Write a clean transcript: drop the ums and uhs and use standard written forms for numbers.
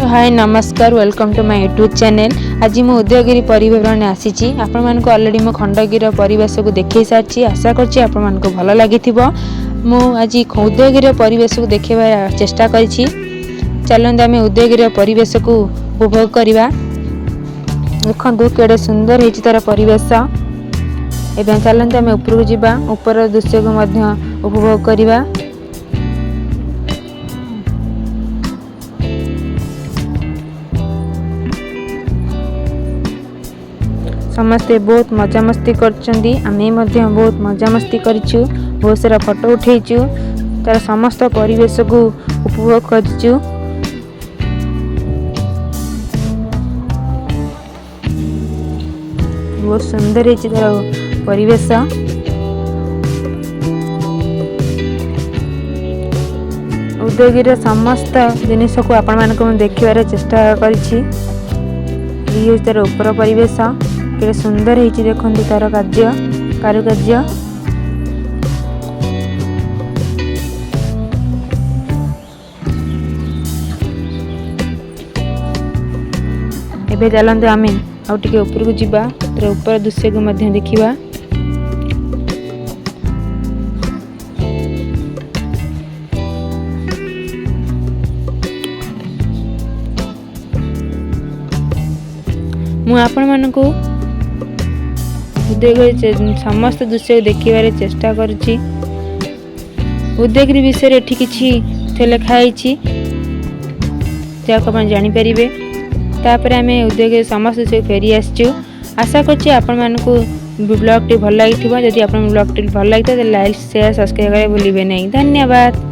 हाय नमस्कार welcome to my YouTube channel. आज मु उदयगिरी परिभ्रमण आसी आपण मानक ऑलरेडी मो खंडगिरी परिवेश को देखई सारी आशा करछि आपण मानक भल लागिथिबो। मु आज उदयगिरी परिवेश को देखैबा चेष्टा करछि। चलंत आमे उदयगिरी परिवेश को उपभोग करबा। देखंतु केडे सुंदर हेछि तार परिवेश। एबे चलंत आमे ऊपर को जिबा, ऊपर दृश्य को मध्य उपभोग करबा। समस्ते बहुत मजा मस्ती करछंदी, आमे मध्य बहुत मजा मस्ती करिछु, बहुत सारा फोटो उठेइछु, तार समस्त परिवेश को उपभोग करिछु। बहुत सुंदर है तार परिवेश। उदयगिरी समस्त जिनिस को आपण मानक देखिबार चेष्टा करिछि। ये तार ऊपर परिवेश केडे सुंदर हेछि, देखंतु तार कारुकार्य। एबे चलंतु आमे आउ टिके ऊपर को जिबा, तार ऊपर दृश्य को मध्य देखिबा। मु आपण मानकु उदयगिरी समस्त दृश्य देखिबार चेष्टा करुछि। उदयगिरी विषय एठी किछि लिखाई जाक आपण जानि परिबे। तापर आमे उदयगिरी समस्त दृश्य फेरी आछिछु। आशा करछि आपण मानकु ब्लॉग टी भल लागिथिबो। जदि आपण ब्लॉग टी भल लागितो त लाइक शेयर सब्सक्राइब करे भूलिबे नै। धन्यवाद।